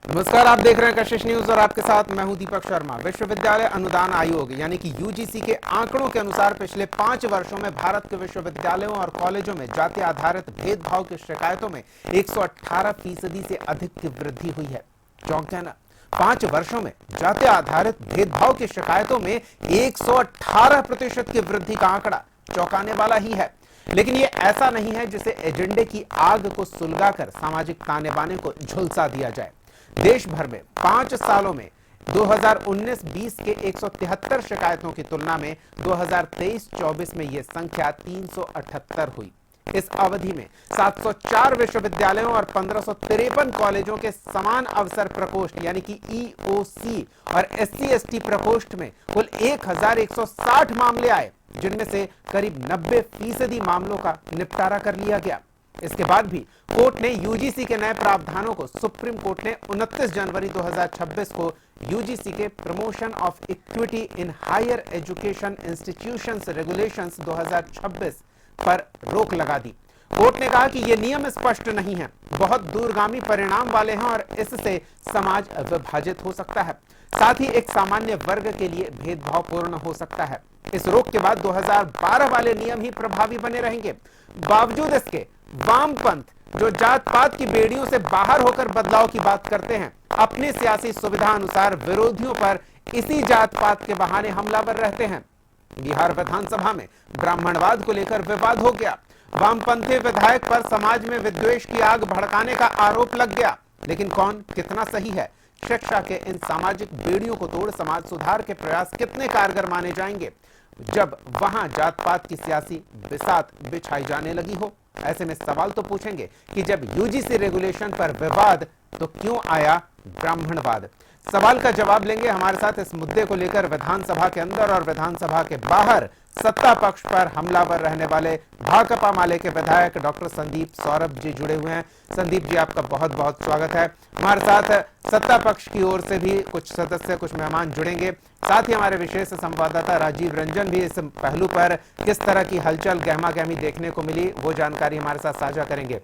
नमस्कार, आप देख रहे हैं कशिश न्यूज और आपके साथ मैं हूं दीपक शर्मा। विश्वविद्यालय अनुदान आयोग यानी कि यूजीसी के आंकड़ों के अनुसार पिछले 5 वर्षों में भारत के विश्वविद्यालयों और कॉलेजों में जाति आधारित भेदभाव की शिकायतों में 118% से अधिक की वृद्धि हुई है। चौंक है ना, 5 वर्षों में जाति आधारित भेदभाव की शिकायतों में 118% की वृद्धि का आंकड़ा चौंकाने वाला ही है। लेकिन ये ऐसा नहीं है जिसे एजेंडे की आग को सुलगाकर सामाजिक ताने बाने को झुलसा दिया जाए। देश भर में 5 सालों में 2019-20 के 173 शिकायतों की तुलना में 2023-24 में यह संख्या 378 हुई। इस अवधि में 704 विश्वविद्यालयों और 1553 कॉलेजों के समान अवसर प्रकोष्ठ यानी कि ईओसी और SC/ST प्रकोष्ठ में कुल 1160 मामले आए, जिनमें से करीब 90% मामलों का निपटारा कर लिया गया। इसके बाद भी कोर्ट ने यूजीसी के नए प्रावधानों को सुप्रीम कोर्ट ने 29 जनवरी 2026 को यूजीसी के promotion of equity in higher education institutions regulations 2026 पर रोक लगा दी। कोर्ट ने कहा कि ये नियम स्पष्ट नहीं है, बहुत दूरगामी परिणाम वाले हैं और इससे समाज विभाजित हो सकता है, साथ ही एक सामान्य वर्ग के लिए भेदभावपूर्ण हो सकता है। इस रोक के बाद 2012 वाले नियम ही प्रभावी बने रहेंगे। बावजूद इसके वामपंथ जो जात पात की बेड़ियों से बाहर होकर बदलाव की बात करते हैं, अपनी सियासी सुविधा अनुसार विरोधियों पर इसी जात पात के बहाने हमलावर रहते हैं। बिहार विधानसभा में ब्राह्मणवाद को लेकर विवाद हो गया। वामपंथी विधायक पर समाज में विद्वेष की आग भड़काने का आरोप लग गया। लेकिन कौन कितना सही है? शिक्षा के इन सामाजिक बेड़ियों को तोड़ समाज सुधार के प्रयास कितने कारगर माने जाएंगे जब वहां जात पात की सियासी बिसात बिछाई जाने लगी हो? ऐसे में सवाल तो पूछेंगे कि जब यूजीसी रेगुलेशन पर विवाद तो क्यों आया ब्राह्मणवाद? सवाल का जवाब लेंगे हमारे साथ इस मुद्दे को लेकर विधानसभा के अंदर और विधानसभा के बाहर सत्ता पक्ष पर हमलावर रहने वाले भाकपा माले के विधायक डॉक्टर संदीप सौरभ जी जुड़े हुए हैं। संदीप जी, आपका बहुत बहुत स्वागत है। हमारे साथ सत्ता पक्ष की ओर से भी कुछ सदस्य, कुछ मेहमान जुड़ेंगे। साथ ही हमारे विशेष संवाददाता राजीव रंजन भी इस पहलू पर किस तरह की हलचल गहमा गहमी देखने को मिली वो जानकारी हमारे साथ साझा करेंगे।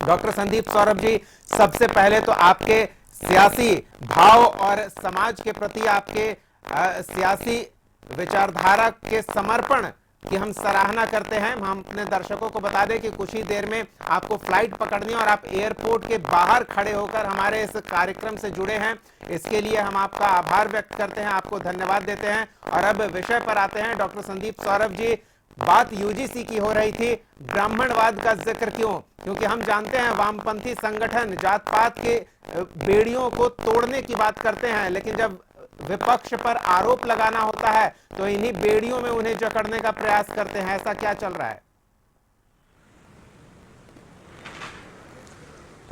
डॉक्टर संदीप सौरभ जी, सबसे पहले तो आपके सियासी भाव और समाज के प्रति आपके सियासी विचारधारा के समर्पण की हम सराहना करते हैं। हम अपने दर्शकों को बता दें कि कुछ ही देर में आपको फ्लाइट पकड़नी है और आप एयरपोर्ट के बाहर खड़े होकर हमारे इस कार्यक्रम से जुड़े हैं। इसके लिए हम आपका आभार व्यक्त करते हैं, आपको धन्यवाद देते हैं। और अब विषय पर आते हैं। डॉक्टर संदीप सौरभ जी, बात यूजीसी की हो रही थी, ब्राह्मणवाद का जिक्र क्यों? क्योंकि हम जानते हैं वामपंथी संगठन जात पात के बेड़ियों को तोड़ने की बात करते हैं, लेकिन जब विपक्ष पर आरोप लगाना होता है तो इन्हीं बेड़ियों में उन्हें जकड़ने का प्रयास करते हैं। ऐसा क्या चल रहा है?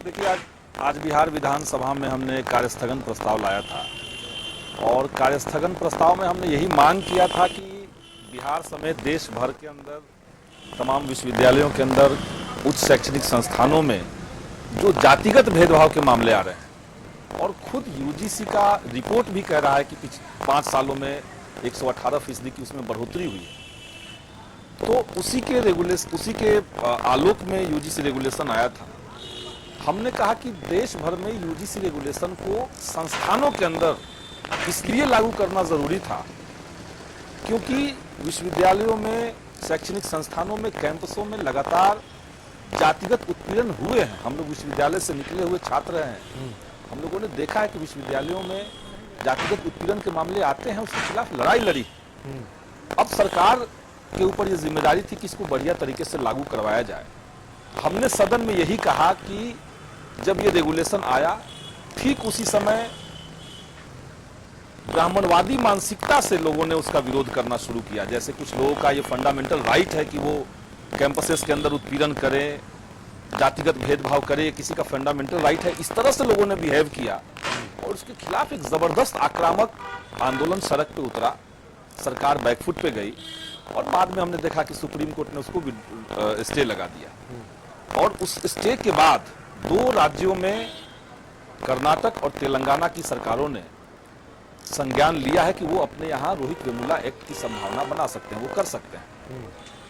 देखिए, आज बिहार विधानसभा में हमने कार्यस्थगन प्रस्ताव लाया था और कार्यस्थगन प्रस्ताव में हमने यही मांग किया था कि बिहार समेत देश भर के अंदर तमाम विश्वविद्यालयों के अंदर उच्च शैक्षणिक संस्थानों में जो जातिगत भेदभाव के मामले आ रहे हैं और खुद यूजीसी का रिपोर्ट भी कह रहा है कि पिछले 5 सालों में 118% की उसमें बढ़ोतरी हुई है, तो उसी के आलोक में यूजीसी रेगुलेशन आया था। हमने कहा कि देश भर में यूजीसी रेगुलेशन को संस्थानों के अंदर इसलिए लागू करना जरूरी था क्योंकि विश्वविद्यालयों में, शैक्षणिक संस्थानों में, कैंपसों में लगातार जातिगत उत्पीड़न हुए हैं। हम लोग विश्वविद्यालय से निकले हुए छात्र हैं, हम लोगों ने देखा है कि विश्वविद्यालयों में जातिगत उत्पीड़न के मामले आते हैं, उसके खिलाफ लड़ाई लड़ी। अब सरकार के ऊपर यह जिम्मेदारी थी कि इसको बढ़िया तरीके से लागू करवाया जाए। हमने सदन में यही कहा कि जब ये रेगुलेशन आया, ठीक उसी समय ब्राह्मणवादी मानसिकता से लोगों ने उसका विरोध करना शुरू किया। जैसे कुछ लोगों का ये फंडामेंटल राइट है कि वो कैंपसेस के अंदर उत्पीड़न करें, जातिगत भेदभाव करे, किसी का फंडामेंटल राइट है, इस तरह से लोगों ने बिहेव किया और उसके खिलाफ एक जबरदस्त आक्रामक आंदोलन सड़क पे उतरा। सरकार बैकफुट पे गई और बाद में हमने देखा कि सुप्रीम कोर्ट ने उसको स्टे लगा दिया और उस स्टे के बाद 2 राज्यों में, कर्नाटक और तेलंगाना की सरकारों ने संज्ञान लिया है कि वो अपने यहाँ रोहित वेमुला एक्ट की संभावना बना सकते हैं, वो कर सकते हैं।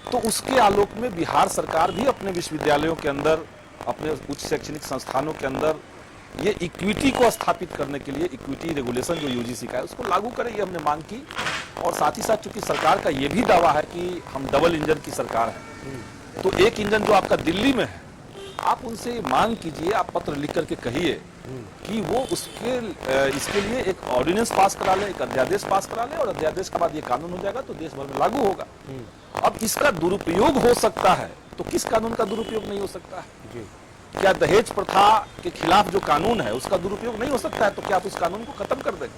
तो उसके आलोक में बिहार सरकार भी अपने विश्वविद्यालयों के अंदर, अपने उच्च शैक्षणिक संस्थानों के अंदर ये इक्विटी को स्थापित करने के लिए इक्विटी रेगुलेशन जो यूजीसी का है उसको लागू करें, ये हमने मांग की। और साथ ही साथ चूंकि सरकार का ये भी दावा है कि हम डबल इंजन की सरकार है, तो एक इंजन जो आपका दिल्ली में है, आप उनसे मांग कीजिए, आप पत्र लिख करके कहिए कि वो इसके लिए एक ऑर्डिनेंस पास करा ले, एक अध्यादेश पास करा ले, और अध्यादेश के बाद ये कानून हो जाएगा तो देश भर में लागू होगा। अब इसका दुरुपयोग हो सकता है, तो किस कानून का दुरुपयोग नहीं हो सकता है? क्या दहेज प्रथा के खिलाफ जो कानून है उसका दुरुपयोग नहीं हो सकता है? तो क्या आप उस कानून को खत्म कर देंगे?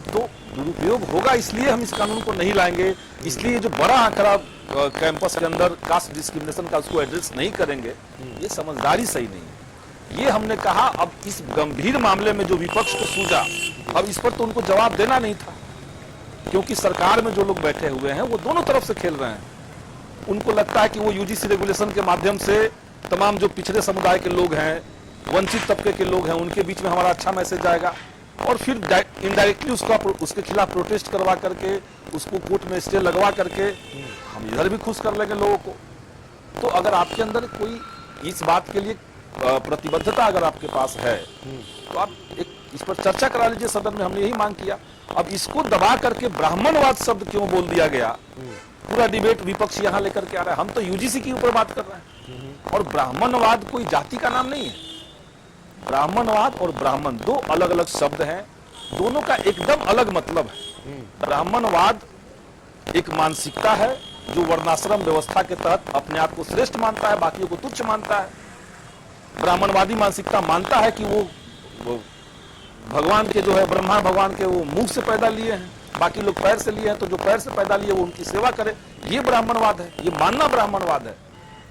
तो दुरुपयोग होगा, इसलिए हम इस कानून को नहीं लाएंगे। इसलिए जो बड़ा आंकड़ा कैंपस के अंदर कास्ट डिस्क्रिमिनेशन का उसको एड्रेस नहीं करेंगे, ये समझदारी सही नहीं है। ये हमने कहा, अब इस गंभीर मामले में जो विपक्ष को सूझा, अब इस पर तो उनको जवाब देना नहीं था, क्योंकि सरकार में जो लोग बैठे हुए हैं वो दोनों तरफ से खेल रहे हैं। उनको लगता है कि वो यूजीसी रेगुलेशन के माध्यम से तमाम जो पिछड़े समुदाय के लोग हैं, वंचित तबके के लोग हैं, उनके बीच में हमारा अच्छा मैसेज जाएगा, और फिर इनडायरेक्टली उसके खिलाफ प्रोटेस्ट करवा करके, उसको कोर्ट में स्टे लगवा करके हम इधर भी खुश कर लेंगे लोगों को। तो अगर आपके अंदर कोई इस बात के लिए प्रतिबद्धता अगर आपके पास है, तो आप इस पर चर्चा करा लीजिए सदन में। हमने यही मांग किया। अब इसको दबा करके ब्राह्मणवाद शब्द क्यों बोल दिया गया? पूरा डिबेट विपक्ष यहाँ लेकर के आ रहा है। हम तो यूजीसी के ऊपर बात कर रहे हैं, और ब्राह्मणवाद कोई जाति का नाम नहीं है। ब्राह्मणवाद और ब्राह्मण दो अलग अलग शब्द हैं, दोनों का एकदम अलग मतलब है। ब्राह्मणवाद एक मानसिकता है जो वर्णाश्रम व्यवस्था के तहत अपने आप को श्रेष्ठ मानता है, बाकियों को तुच्छ मानता है। ब्राह्मणवादी मानसिकता मानता है कि वो भगवान के जो है, ब्रह्मा भगवान के वो मुंह से पैदा लिए हैं, बाकी लोग पैर से लिए हैं, तो जो पैर से पैदा लिए वो उनकी सेवा करे। ये ब्राह्मणवाद है, ये मानना ब्राह्मणवाद है।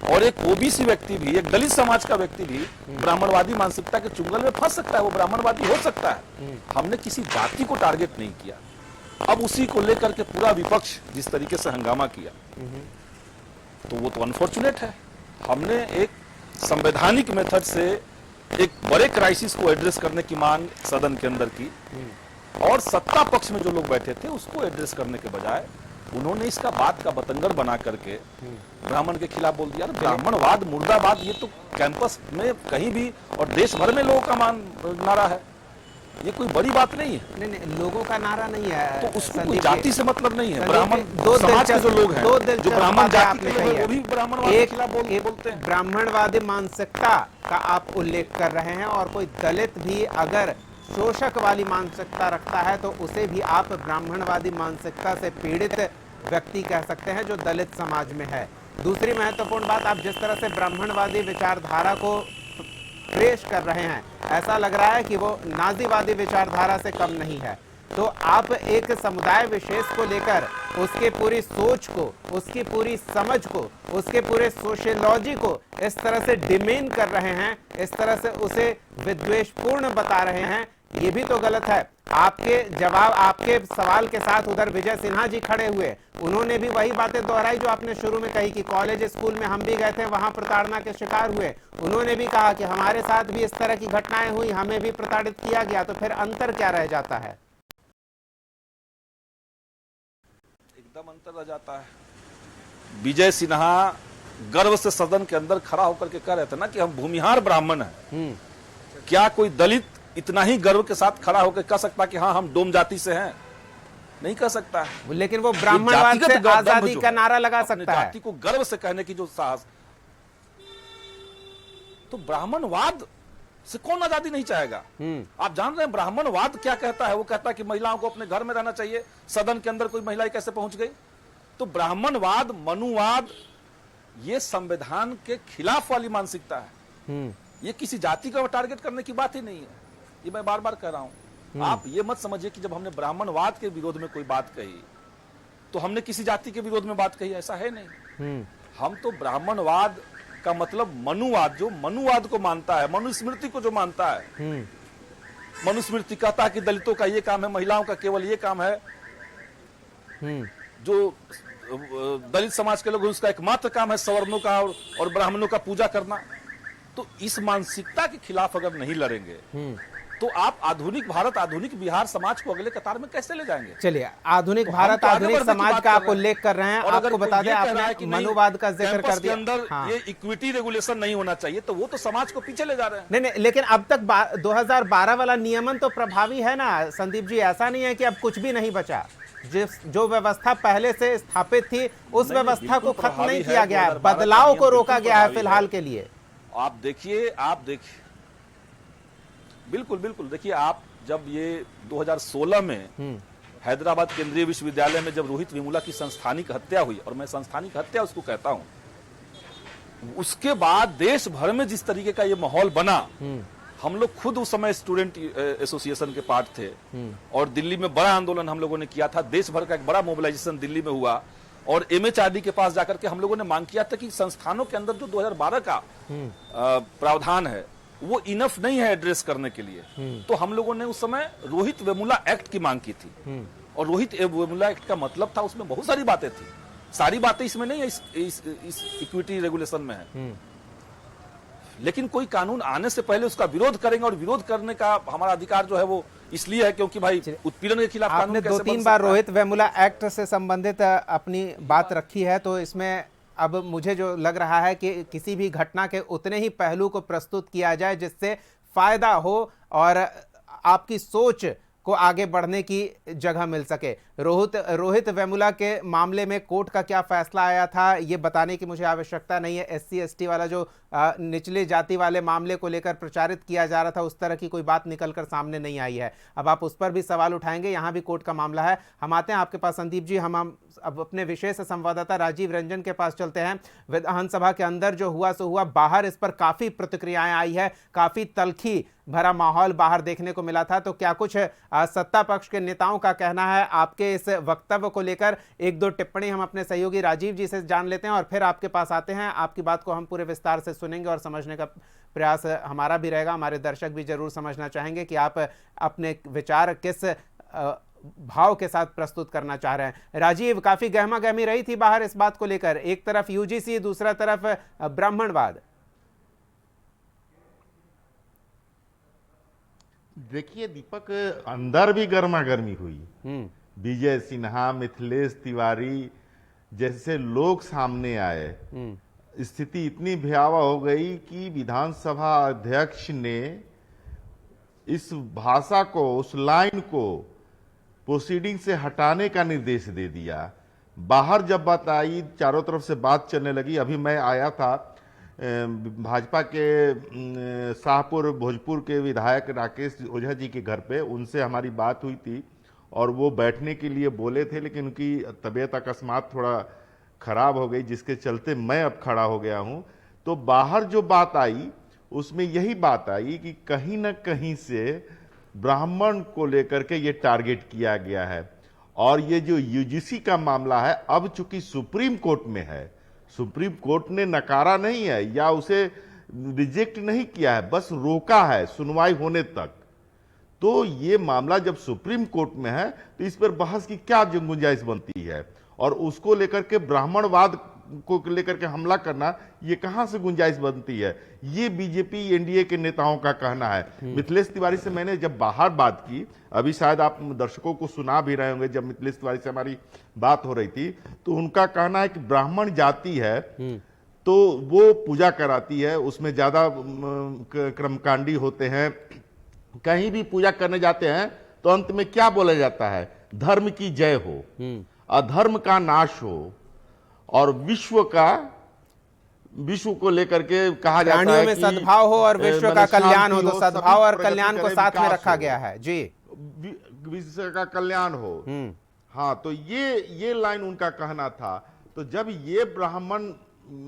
और एक ओबीसी व्यक्ति भी, एक दलित समाज का व्यक्ति भी ब्राह्मणवादी मानसिकता के चुंगल में फंस सकता है, वो ब्राह्मणवादी हो सकता है। हमने किसी जाति को टारगेट नहीं किया। अब उसी को लेकर के पूरा विपक्ष जिस तरीके से हंगामा किया, तो वो तो अनफॉर्चुनेट है। हमने एक संवैधानिक मेथड से एक बड़े क्राइसिस को एड्रेस करने की मांग सदन के अंदर की, और सत्ता पक्ष में जो लोग बैठे थे उसको एड्रेस करने के बजाय उन्होंने इसका बात का बतंगड़ बना करके ब्राह्मण के खिलाफ बोल दिया। ब्राह्मणवाद मुर्दाबाद, ये तो कैंपस में कहीं भी और देश भर में लोगों का नारा है, ये कोई बड़ी बात नहीं है। नहीं, लोगों का नारा नहीं है, तो उसको कोई जाति से मतलब नहीं है। ब्राह्मण समाज के जो लोग हैं, जो ब्राह्मण जाति के लोग हैं, वो भी ब्राह्मणवाद के खिलाफ बोलते हैं। ब्राह्मणवादी मानसिकता का आप उल्लेख कर रहे हैं, और कोई दलित भी अगर शोषक वाली मानसिकता रखता है तो उसे भी आप ब्राह्मणवादी मानसिकता से पीड़ित व्यक्ति कह सकते हैं, जो दलित समाज में है। दूसरी महत्वपूर्ण बात, आप जिस तरह से ब्राह्मणवादी विचारधारा को पेश कर रहे हैं, ऐसा लग रहा है कि वो नाजीवादी विचारधारा से कम नहीं है। तो आप एक समुदाय विशेष को लेकर उसके पूरी सोच को, उसकी पूरी समझ को, उसके पूरे सोशियोलॉजी को इस तरह से डिमेन कर रहे हैं, इस तरह से उसे विद्वेषपूर्ण बता रहे हैं, ये भी तो गलत है। आपके सवाल के साथ उधर विजय सिन्हा जी खड़े हुए, उन्होंने भी वही बातें दोहराई जो आपने शुरू में कही कि कॉलेज स्कूल में हम भी गए थे, वहां प्रताड़ना के शिकार हुए। उन्होंने भी कहा कि हमारे साथ भी इस तरह की घटनाएं हुई, हमें भी प्रताड़ित किया गया। तो फिर अंतर क्या रह जाता है? एकदम अंतर रह जाता है। विजय सिन्हा गर्व से सदन के अंदर खड़ा होकर के कह रहे थे ना कि हम भूमिहार ब्राह्मण हैं। क्या कोई दलित इतना ही गर्व के साथ खड़ा होकर कह सकता कि हाँ हम डोम जाति से हैं? नहीं कह सकता है। लेकिन वो ब्राह्मणवाद से आजादी का नारा लगा सकता है। जाति को गर्व से कहने की जो साहस, तो ब्राह्मणवाद से कौन आजादी नहीं चाहेगा? आप जान रहे हैं ब्राह्मणवाद क्या कहता है? वो कहता है कि महिलाओं को अपने घर में रहना चाहिए। सदन के अंदर कोई महिलाएं कैसे पहुंच गई? तो ब्राह्मणवाद, मनुवाद, ये संविधान के खिलाफ वाली मानसिकता है। ये किसी जाति का टारगेट करने की बात ही नहीं है। ये मैं बार बार कह रहा हूं। आप ये मत समझिए कि जब हमने ब्राह्मणवाद के विरोध में कोई बात कही तो हमने किसी जाति के विरोध में बात कही, ऐसा है नहीं। हम तो ब्राह्मणवाद का मतलब मनुवाद, जो मनुवाद को मानता है, मनुस्मृति को जो मानता है। मनुस्मृति कहता है कि दलितों का ये काम है, महिलाओं का केवल ये काम है। जो दलित समाज के लोग उसका एकमात्र काम है सवर्णों का और ब्राह्मणों का पूजा करना। तो इस मानसिकता के खिलाफ अगर नहीं लड़ेंगे तो आप आधुनिक भारत, आधुनिक बिहार समाज को अगले कतार में कैसे ले जाएंगे? चलिए, आधुनिक तो भारत, हम तो आगे आधुनिक बढ़ने की समाज बात का कर आप रहे हैं। उल्लेख कर रहे हैं। और अगर आपको बता कोई दें, ये कह रहा है आपने कि नहीं, मनुवाद का जिक्र कैंपस कर के दिया। अंदर हाँ। ये इक्विटी रेगुलेशन नहीं होना चाहिए, तो वो तो समाज को पीछे ले जा रहे हैं। नहीं नहीं, लेकिन अब तक 2012 वाला नियमन तो प्रभावी है ना संदीप जी। ऐसा नहीं है कि अब कुछ भी नहीं बचा। जो व्यवस्था पहले से स्थापित थी उस व्यवस्था को खत्म नहीं किया गया है, बदलाव को रोका गया है फिलहाल के लिए। आप देखिए, बिल्कुल बिल्कुल, देखिए आप जब ये 2016 में हैदराबाद केंद्रीय विश्वविद्यालय में जब रोहित वेमुला की संस्थानिक हत्या हुई, और मैं संस्थानिक हत्या उसको कहता हूं, उसके बाद देश भर में जिस तरीके का ये माहौल बना, हम लोग खुद उस समय स्टूडेंट एसोसिएशन के पार्ट थे और दिल्ली में बड़ा आंदोलन हम लोगों ने किया था। देश भर का एक बड़ा मोबिलाइजेशन दिल्ली में हुआ और एमएचआरडी के पास जाकर के हम लोगों ने मांग किया था कि संस्थानों के अंदर जो 2012 का प्रावधान है वो इनफ नहीं है एड्रेस करने के लिए। तो हम लोगों ने उस समय रोहित वेमुला एक्ट की मांग की थी और रोहित वेमुला एक्ट का मतलब था, उसमें बहुत सारी बातें थी, सारी बातें इसमें नहीं है, इस इक्विटी रेगुलेशन में है। लेकिन कोई कानून आने से पहले उसका विरोध करेंगे, और विरोध करने का हमारा अधिकार जो है वो इसलिए है क्योंकि भाई उत्पीड़न के खिलाफ कानून आपने कैसे 2-3 बार रोहित वेमुला एक्ट से संबंधित अपनी बात रखी है, तो इसमें अब मुझे जो लग रहा है कि किसी भी घटना के उतने ही पहलू को प्रस्तुत किया जाए जिससे फायदा हो और आपकी सोच को आगे बढ़ने की जगह मिल सके। रोहित वेमुला के मामले में कोर्ट का क्या फैसला आया था ये बताने की मुझे आवश्यकता नहीं है। एससी एसटी वाला जो निचली जाति वाले मामले को लेकर प्रचारित किया जा रहा था, उस तरह की कोई बात निकलकर सामने नहीं आई है। अब आप उस पर भी सवाल उठाएंगे, यहाँ भी कोर्ट का मामला है। हम आते हैं आपके पास संदीप जी। हम अब अपने विशेष संवाददाता राजीव रंजन के पास चलते हैं। विधानसभा के अंदर जो हुआ सो हुआ, बाहर इस पर काफी प्रतिक्रियाएं आई है, काफी तल्खी भरा माहौल बाहर देखने को मिला था। तो क्या कुछ सत्ता पक्ष के नेताओं का कहना है आपके इस वक्तव्य को लेकर? एक दो टिप्पणी हम अपने सहयोगी राजीव जी से जान लेते हैं और फिर आपके पास आते हैं। आपकी बात को हम पूरे विस्तार से सुनेंगे और समझने का प्रयास हमारा भी रहेगा। हमारे दर्शक भी जरूर समझना चाहेंगे कि आप अपने विचार किस भाव के साथ प्रस्तुत करना चाह रहे हैं। राजीव, काफी गहमा गहमी रही थी बाहर इस बात को लेकर, एक तरफ यूजीसी, दूसरा तरफ ब्राह्मणवाद। देखिए दीपक, अंदर भी गर्मा गर्मी हुई। विजय सिन्हा, मिथिलेश तिवारी जैसे लोग सामने आए, स्थिति इतनी भयावह हो गई कि विधानसभा अध्यक्ष ने इस भाषा को, उस लाइन को प्रोसीडिंग से हटाने का निर्देश दे दिया। बाहर जब बात आई, चारों तरफ से बात चलने लगी। अभी मैं आया था भाजपा के शाहपुर भोजपुर के विधायक राकेश ओझा जी के घर पे, उनसे हमारी बात हुई थी और वो बैठने के लिए बोले थे, लेकिन उनकी तबीयत अकस्मात थोड़ा खराब हो गई, जिसके चलते मैं अब खड़ा हो गया हूं। तो बाहर जो बात आई उसमें यही बात आई कि कहीं ना कहीं से ब्राह्मण को लेकर के ये टारगेट किया गया है। और ये जो यूजीसी का मामला है, अब चूंकि सुप्रीम कोर्ट में है, सुप्रीम कोर्ट ने नकारा नहीं है या उसे रिजेक्ट नहीं किया है, बस रोका है सुनवाई होने तक। तो ये मामला जब सुप्रीम कोर्ट में है तो इस पर बहस की क्या गुंजाइश बनती है, और उसको लेकर के ब्राह्मणवाद को लेकर के हमला करना, ये कहां से गुंजाइश बनती है? ये बीजेपी एनडीए के नेताओं का कहना है। मिथिलेश तिवारी से मैंने जब बाहर बात की, अभी शायद आप दर्शकों को सुना भी रहे होंगे, जब मिथिलेश तिवारी से हमारी बात हो रही थी, तो उनका कहना है कि ब्राह्मण जाति है तो वो पूजा कराती है, उसमें ज्यादा कर्मकांडी होते हैं। कहीं भी पूजा करने जाते हैं तो अंत में क्या बोला जाता है? धर्म की जय हो, अधर्म का नाश हो, और विश्व को लेकर के कहा जाता है में कि सद्भाव हो और विश्व का कल्याण हो। तो सद्भाव और कल्याण को साथ में रखा गया है जी, विश्व का कल्याण हो। हाँ, तो ये लाइन उनका कहना था। तो जब ये ब्राह्मण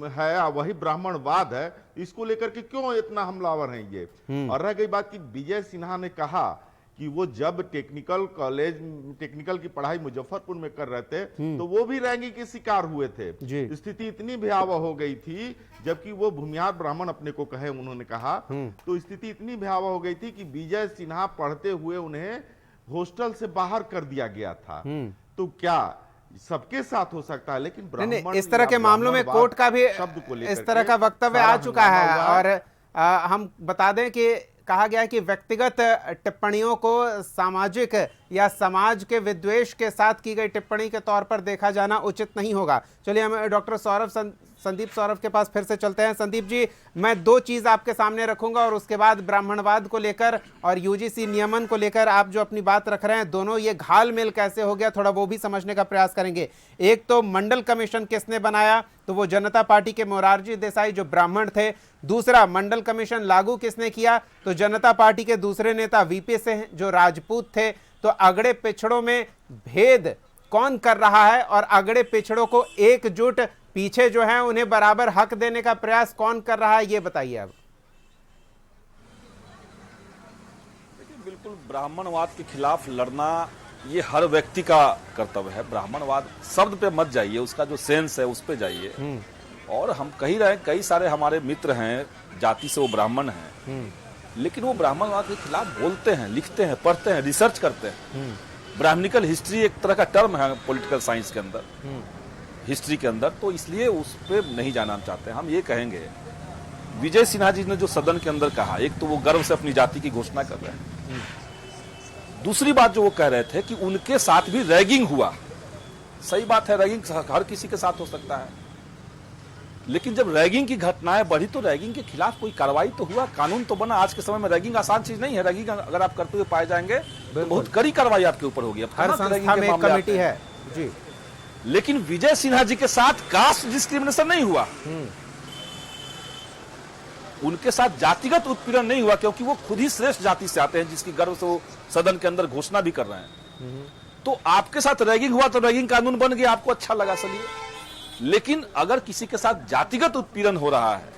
है, वही ब्राह्मणवाद है, इसको लेकर के क्यों इतना हमलावर हैं ये? और रह गई बात कि विजय सिन्हा ने कहा कि वो जब टेक्निकल की पढ़ाई मुजफ्फरपुर में कर रहे थे तो वो भी रैंगिंग के शिकार हुए थे। स्थिति इतनी भयावह हो गई थी, जबकि वो भूमिहार ब्राह्मण अपने को कहे, उन्होंने कहा, तो स्थिति इतनी भयावह हो गई थी कि विजय सिन्हा पढ़ते हुए उन्हें हॉस्टल से बाहर कर दिया गया था। तो क्या सबके साथ हो सकता है? लेकिन नहीं, इस तरह के मामलों में कोर्ट का भी इस तरह का वक्तव्य आ चुका है। और हम बता दें कि कहा गया है कि व्यक्तिगत टिप्पणियों को सामाजिक या समाज के विद्वेष के साथ की गई टिप्पणी के तौर पर देखा जाना उचित नहीं होगा। चलिए हम डॉक्टर संदीप सौरभ के पास फिर से चलते हैं। संदीप जी, मैं दो चीज आपके सामने रखूंगा और उसके बाद ब्राह्मणवाद को लेकर और यूजीसी नियमन को लेकर आप जो अपनी बात रख रहे हैं, दोनों ये घालमेल कैसे हो गया, थोड़ा वो भी समझने का प्रयास करेंगे। एक तो मंडल कमीशन किसने बनाया, तो वो जनता पार्टी के मोरारजी देसाई जो ब्राह्मण थे। दूसरा, मंडल कमीशन लागू किसने किया, तो जनता पार्टी के दूसरे नेता वीपी सिंह जो राजपूत थे। तो अगड़े पिछड़ों में भेद कौन कर रहा है और अगड़े पिछड़ों को एकजुट पीछे जो है उन्हें बराबर हक देने का प्रयास कौन कर रहा है, ये बताइए। अब देखिए, बिल्कुल ब्राह्मणवाद के खिलाफ लड़ना ये हर व्यक्ति का कर्तव्य है। ब्राह्मणवाद शब्द पे मत जाइए, उसका जो सेंस है उस पे जाइए। और हम कही रहे, कई सारे हमारे मित्र हैं जाति से वो ब्राह्मण हैं, लेकिन वो ब्राह्मणवाद के खिलाफ बोलते हैं, लिखते हैं, पढ़ते हैं, रिसर्च करते हैं। ब्राह्मणिकल हिस्ट्री एक तरह का टर्म है पॉलिटिकल साइंस के अंदर, हिस्ट्री के अंदर, तो इसलिए उस पर नहीं जाना चाहते। हम ये कहेंगे, विजय सिन्हा जी ने जो सदन के अंदर कहा, एक तो वो गर्व से अपनी जाति की घोषणा कर रहे हैं, दूसरी बात जो वो कह रहे थे कि उनके साथ भी रैगिंग हुआ। सही बात है, रैगिंग हर किसी के साथ हो सकता है, लेकिन जब रैगिंग की घटनाएं बढ़ी तो रैगिंग के खिलाफ कोई कार्रवाई तो हुआ, कानून तो बना। आज के समय में रैगिंग आसान चीज नहीं है। रैगिंग अगर आप करते हुए पाए जाएंगे तो बहुत कड़ी कार्रवाई आपके ऊपर होगी। हर संस्था में एक कमेटी है जी। लेकिन विजय सिन्हा जी के साथ कास्ट डिस्क्रिमिनेशन नहीं हुआ, उनके साथ जातिगत उत्पीड़न नहीं हुआ, क्योंकि वो खुद ही श्रेष्ठ जाति से आते हैं, जिसकी गर्व से वो सदन के अंदर घोषणा भी कर रहे हैं। तो आपके साथ रैगिंग हुआ तो रैगिंग कानून बन गया, आपको अच्छा लगा, चलिए। लेकिन अगर किसी के साथ जातिगत उत्पीड़न हो रहा है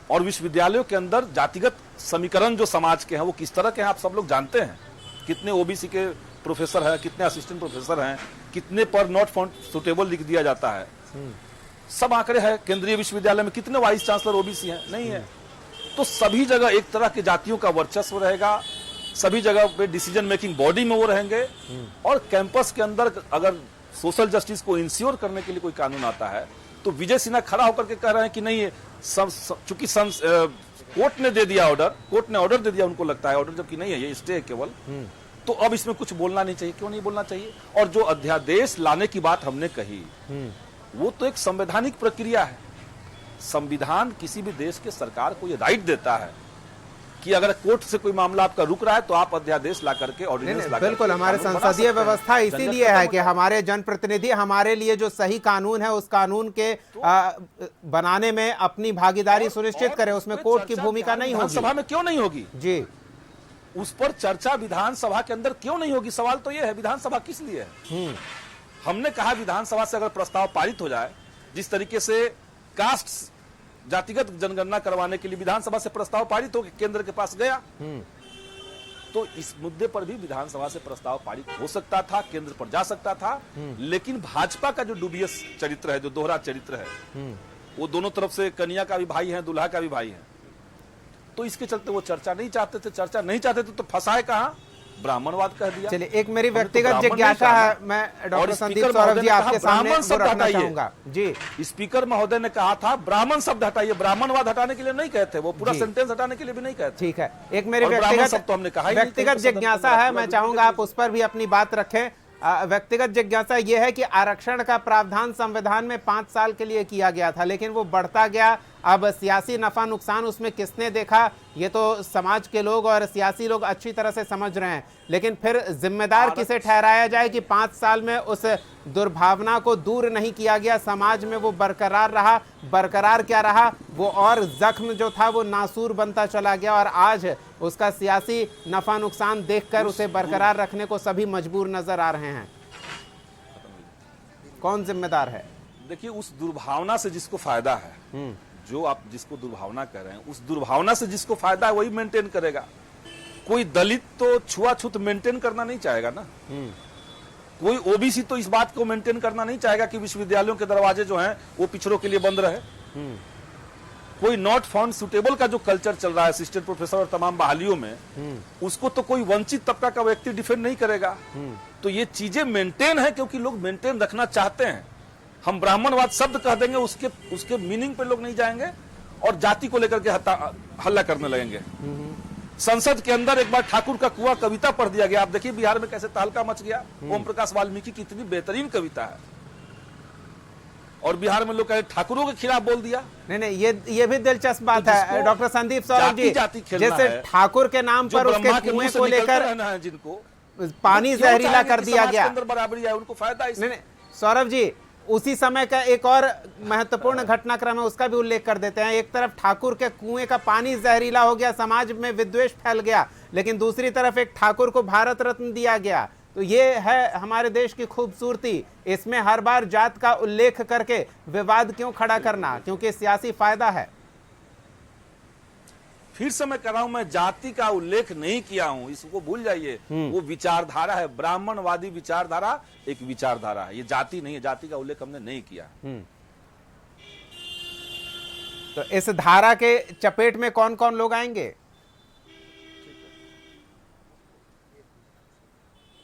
और विश्वविद्यालयों के अंदर जातिगत समीकरण जो समाज के हैं वो किस तरह के हैं आप सब लोग जानते हैं। कितने ओबीसी के प्रोफेसर हैं, कितने असिस्टेंट प्रोफेसर हैं, कितने पर नॉट फाउंड सुटेबल लिख दिया जाता है, सब आंकड़े हैं। केंद्रीय विश्वविद्यालय में कितने वाइस चांसलर ओबीसी हैं, नहीं है। तो सभी जगह एक तरह की जातियों का वर्चस्व रहेगा, सभी जगह पे डिसीजन मेकिंग बॉडी में वो रहेंगे। और कैंपस के अंदर अगर सोशल जस्टिस को इंश्योर करने के लिए कोई कानून आता है तो विजय सिन्हा खड़ा होकर के कह रहे हैं कि नहीं, चूंकि कोर्ट ने दे दिया ऑर्डर, कोर्ट ने ऑर्डर दे दिया, उनको लगता है ऑर्डर, जबकि नहीं है, ये स्टे है केवल, तो अब इसमें कुछ बोलना नहीं चाहिए। क्यों नहीं बोलना चाहिए? और जो अध्यादेश लाने की बात हमने कही, वो तो एक संवैधानिक प्रक्रिया है। संविधान किसी भी देश के सरकार को ये राइट देता है कि अगर कोर्ट से कोई मामला आपका रुक रहा है तो आप अध्यादेश ला करके, ऑर्डिनेंस ला करके, बिल्कुल, हमारे संसदीय व्यवस्था इसीलिए है कि हमारे जनप्रतिनिधि हमारे लिए जो सही कानून है उस कानून के बनाने में अपनी भागीदारी सुनिश्चित करें, उसमें कोर्ट की भूमिका नहीं होगी। सभा में क्यों नहीं होगी जी? उस पर चर्चा विधानसभा के अंदर क्यों नहीं होगी? सवाल तो यह है, विधानसभा किस लिए है? हमने कहा विधानसभा से अगर प्रस्ताव पारित हो जाए, जिस तरीके से कास्ट जातिगत जनगणना करवाने के लिए विधानसभा से प्रस्ताव पारित हो केंद्र के पास गया, तो इस मुद्दे पर भी विधानसभा से प्रस्ताव पारित हो सकता था, केंद्र पर जा सकता था। लेकिन भाजपा का जो डुबियस चरित्र है, जो दोहरा चरित्र है, वो दोनों तरफ से कन्या का भी भाई है, दूल्हा का भी भाई है, तो इसके चलते वो चर्चा नहीं चाहते थे। चर्चा नहीं चाहते थे तो फंसाए कहाँ? ब्राह्मणवाद कह दिया। चलिए, एक मेरी व्यक्तिगत जिज्ञासा है, मैं डॉक्टर संदीप सौरभ जी आपके सामने वो रखना चाहूंगा जी। स्पीकर महोदय ने कहा था ब्राह्मण शब्द हटाइए, ब्राह्मणवाद हटाने के लिए नहीं कहते, वो पूरा सेंटेंस हटाने के लिए भी नहीं कहते। ठीक है, एक मेरी व्यक्तिगत जिज्ञासा है, मैं चाहूंगा आप उस पर भी अपनी बात रखें। व्यक्तिगत जिज्ञासा यह है कि आरक्षण का प्रावधान संविधान में 5 साल के लिए किया गया था, लेकिन वो बढ़ता गया। अब सियासी नफा नुकसान उसमें किसने देखा, ये तो समाज के लोग और सियासी लोग अच्छी तरह से समझ रहे हैं। लेकिन फिर जिम्मेदार किसे ठहराया जाए कि 5 साल में उस दुर्भावना को दूर नहीं किया गया, समाज में वो बरकरार रहा। बरकरार क्या रहा, वो और जख्म जो था वो नासूर बनता चला गया, और आज उसका सियासी नफा नुकसान देखकर उसे बरकरार रखने को सभी मजबूर नजर आ रहे हैं। कौन जिम्मेदार है? देखिए, उस दुर्भावना से जिसको फायदा है, जो आप जिसको दुर्भावना कह रहे हैं, उस दुर्भावना से जिसको फायदा है वही मेंटेन करेगा। कोई दलित तो छुआछूत मेंटेन करना नहीं चाहेगा ना, कोई ओबीसी तो इस बात को मेंटेन करना नहीं चाहेगा कि विश्वविद्यालयों के दरवाजे जो हैं वो पिछड़ों के लिए बंद रहे। कोई नॉट फाउंड सुटेबल का जो कल्चर चल रहा है असिस्टेंट प्रोफेसर और तमाम बहालियों में, उसको तो कोई वंचित तबका का व्यक्ति डिफेंड नहीं करेगा। तो ये चीजें मेंटेन है क्योंकि लोग मेंटेन रखना चाहते हैं। हम ब्राह्मणवाद शब्द कह देंगे, उसके मीनिंग पे लोग नहीं जाएंगे, और जाति को लेकर के हल्ला करने लगेंगे। संसद के अंदर एक बार ठाकुर का कुआं कविता पढ़ दिया गया, आप देखिए बिहार में कैसे तहलका मच गया। ओम प्रकाश वाल्मीकि की इतनी बेहतरीन कविता है और बिहार में लोग कहे ठाकुरों के खिलाफ बोल दिया। नहीं, ये भी दिलचस्प बात है डॉक्टर संदीप सौरभ जी। जैसे ठाकुर के नाम पर उसके कुएं को लेकर जिनको पानी जहरीला कर दिया गया, अंदर बराबरी है, उनको फायदा है। नहीं, सौरभ जी उसी समय का एक और महत्वपूर्ण घटनाक्रम है, उसका भी उल्लेख कर देते हैं। एक तरफ ठाकुर के कुएं का पानी जहरीला हो गया, समाज में विद्वेष फैल गया, लेकिन दूसरी तरफ एक ठाकुर को भारत रत्न दिया गया। तो ये है हमारे देश की खूबसूरती। इसमें हर बार जात का उल्लेख करके विवाद क्यों खड़ा करना, क्योंकि सियासी फायदा है। फिर से मैं कह रहा हूं, मैं जाति का उल्लेख नहीं किया हूं, इसको भूल जाइए। वो विचारधारा है, ब्राह्मणवादी विचारधारा एक विचारधारा है, ये जाति नहीं है। जाति का उल्लेख हमने नहीं किया। तो इस धारा के चपेट में कौन कौन लोग आएंगे?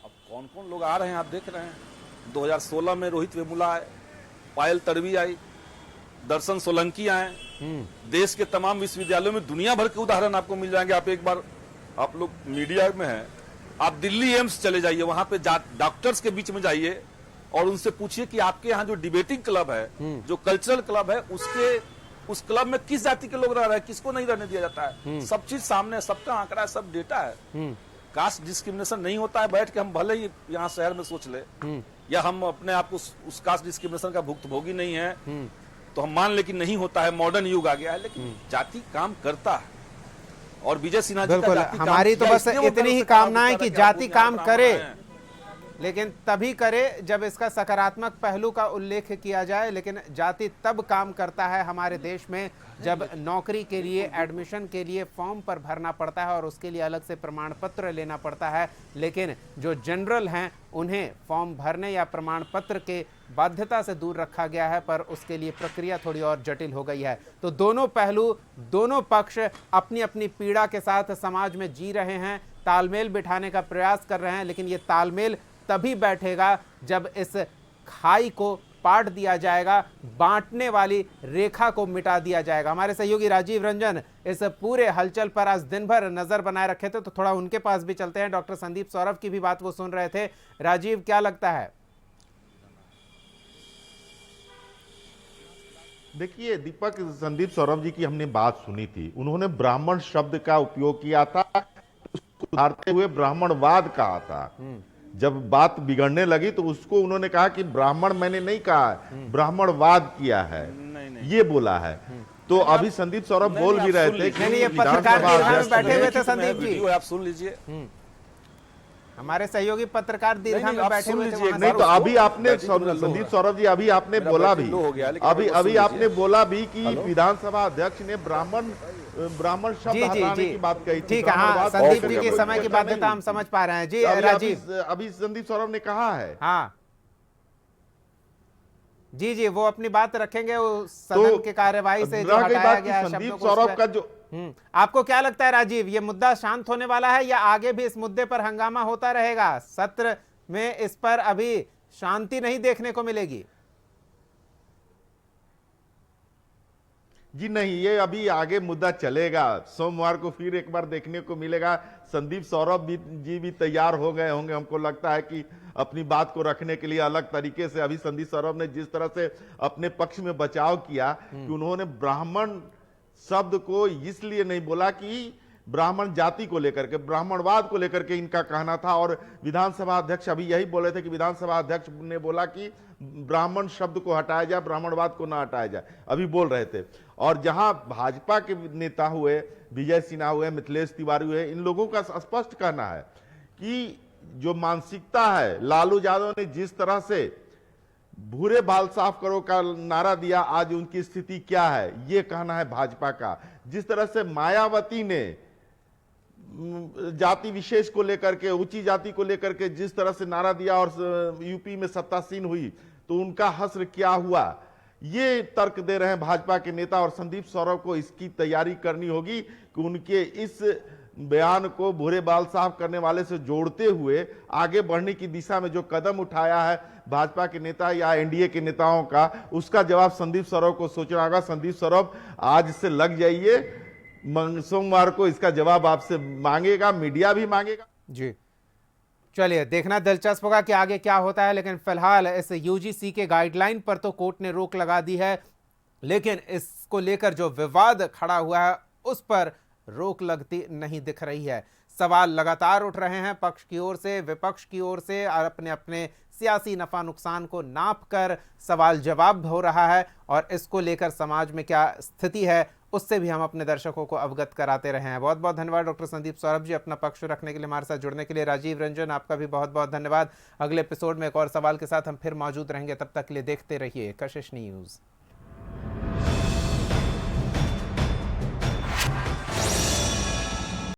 अब कौन कौन लोग आ रहे हैं आप देख रहे हैं। 2016 में रोहित वेमुला आए, पायल तड़वी आई, दर्शन सोलंकी आए। देश के तमाम विश्वविद्यालयों में दुनिया भर के उदाहरण आपको मिल जाएंगे। आप एक बार, आप लोग मीडिया में हैं, आप दिल्ली एम्स चले जाइए, वहां पे डॉक्टर्स के बीच में जाइए और उनसे पूछिए कि आपके यहाँ जो डिबेटिंग क्लब है, जो कल्चरल क्लब है, उस क्लब में किस जाति के लोग रह रहे हैं, किसको नहीं रहने दिया जाता है। सब चीज सामने, सबका आंकड़ा है, सब डेटा है। कास्ट डिस्क्रिमिनेशन नहीं होता है। बैठ के हम भले ही यहाँ शहर में सोच ले या हम अपने आप को उस कास्ट डिस्क्रिमिनेशन का भुक्तभोगी नहीं है तो हम मान ले कि नहीं होता है, मॉडर्न युग आ गया है, लेकिन जाति काम करता है। और विजय सिन्हा जी का जाति हमारी तो बस इतनी ही कामना है कि जाति काम करे, लेकिन तभी करे जब इसका सकारात्मक पहलू का उल्लेख किया जाए। लेकिन जाति तब काम करता है हमारे देश में जब नौकरी के लिए, एडमिशन के लिए फॉर्म पर भरना पड़ता है और उसके लिए अलग से प्रमाण पत्र लेना पड़ता है। लेकिन जो जनरल हैं उन्हें फॉर्म भरने या प्रमाण पत्र के बाध्यता से दूर रखा गया है, पर उसके लिए प्रक्रिया थोड़ी और जटिल हो गई है। तो दोनों पहलू, दोनों पक्ष अपनी अपनी पीड़ा के साथ समाज में जी रहे हैं, तालमेल बिठाने का प्रयास कर रहे हैं। लेकिन ये तालमेल तभी बैठेगा जब इस खाई को पाट दिया जाएगा, बांटने वाली रेखा को मिटा दिया जाएगा। हमारे सहयोगी राजीव रंजन इस पूरे हलचल पर आज दिन भर नजर बनाए रखे थे, तो थोड़ा उनके पास भी चलते हैं। डॉक्टर संदीप सौरभ की भी बात वो सुन रहे थे। राजीव, क्या लगता है? देखिए दीपक, संदीप सौरभ जी की हमने बात सुनी थी। उन्होंने ब्राह्मण शब्द का उपयोग किया था, उसको सुधारते हुए ब्राह्मणवाद कहा था। जब बात बिगड़ने लगी तो उसको उन्होंने कहा कि ब्राह्मण मैंने नहीं कहा, ब्राह्मणवाद किया है, ये बोला है। तो अभी संदीप सौरभ बोल भी रहे थे कि ये पत्रकार दीर्घा में बैठे हुए थे। संदीप जी आप सुन लीजिए, हमारे सहयोगी पत्रकार दीर्घा में बैठे हुए थे। नहीं तो अभी आपने, संदीप सौरभ जी, अभी आपने बोला भी, अभी आपने बोला भी कि विधानसभा अध्यक्ष ने ब्राह्मण शब्द हटाने की बात कही थी। ठीक है, हाँ, संदीप जी के समय की बाध्यता हम समझ पा रहे हैं। जी राजीव, अभी संदीप सौरभ ने कहा है, हाँ जी, वो अपनी बात रखेंगे सदन की कार्यवाही से जो हटाया गया है संदीप सौरभ का जो। आपको क्या लगता है राजीव, ये मुद्दा शांत होने वाला है या आगे भी इस मुद्दे पर हंगामा होता रहेगा? सत्र में इस पर अभी शांति नहीं देखने को मिलेगी? जी नहीं, ये अभी आगे मुद्दा चलेगा। सोमवार को फिर एक बार देखने को मिलेगा। संदीप सौरभ जी भी तैयार हो गए होंगे, हमको लगता है कि अपनी बात को रखने के लिए अलग तरीके से। अभी संदीप सौरभ ने जिस तरह से अपने पक्ष में बचाव किया कि उन्होंने ब्राह्मण शब्द को इसलिए नहीं बोला कि ब्राह्मण जाति को लेकर के, ब्राह्मणवाद को लेकर के इनका कहना था। और विधानसभा अध्यक्ष अभी यही बोले थे कि विधानसभा अध्यक्ष ने बोला कि ब्राह्मण शब्द को हटाया जाए, ब्राह्मणवाद को ना हटाया जाए, अभी बोल रहे थे। और जहां भाजपा के नेता हुए, विजय सिन्हा हुए, मिथिलेश तिवारी हुए, इन लोगों का स्पष्ट कहना है कि जो मानसिकता है, लालू यादव ने जिस तरह से भूरे बाल साफ करो का नारा दिया, आज उनकी स्थिति क्या है, ये कहना है भाजपा का। जिस तरह से मायावती ने जाति विशेष को लेकर के, ऊंची जाति को लेकर के जिस तरह से नारा दिया और यूपी में सत्तासीन हुई, तो उनका हश्र क्या हुआ, ये तर्क दे रहे हैं भाजपा के नेता। और संदीप सौरभ को इसकी तैयारी करनी होगी कि उनके इस बयान को भूरे बाल साफ करने वाले से जोड़ते हुए आगे बढ़ने की दिशा में जो कदम उठाया है भाजपा के नेता या एनडीए के नेताओं का, उसका जवाब संदीप सौरभ को सोचना होगा। संदीप सौरभ आज से लग जाइए, सोमवार को इसका जवाब आपसे मांगेगा, मीडिया भी मांगेगा। जी, चलिए देखना दिलचस्प होगा कि आगे क्या होता है। लेकिन फिलहाल इस यूजीसी के गाइडलाइन पर तो कोर्ट ने रोक लगा दी है, लेकिन इसको लेकर जो विवाद खड़ा हुआ है उस पर रोक लगती नहीं दिख रही है। सवाल लगातार उठ रहे हैं पक्ष की ओर से, विपक्ष की ओर से, और अपने अपने सियासी नफा नुकसान को नाप कर सवाल जवाब हो रहा है। और इसको लेकर समाज में क्या स्थिति है उससे भी हम अपने दर्शकों को अवगत कराते रहे हैं। बहुत बहुत धन्यवाद डॉक्टर संदीप सौरभ जी, अपना पक्ष रखने के लिए, हमारे साथ जुड़ने के लिए। राजीव रंजन, आपका भी बहुत बहुत धन्यवाद। अगले एपिसोड में एक और सवाल के साथ हम फिर मौजूद रहेंगे। तब तक के लिए देखते रहिए कशिश न्यूज़।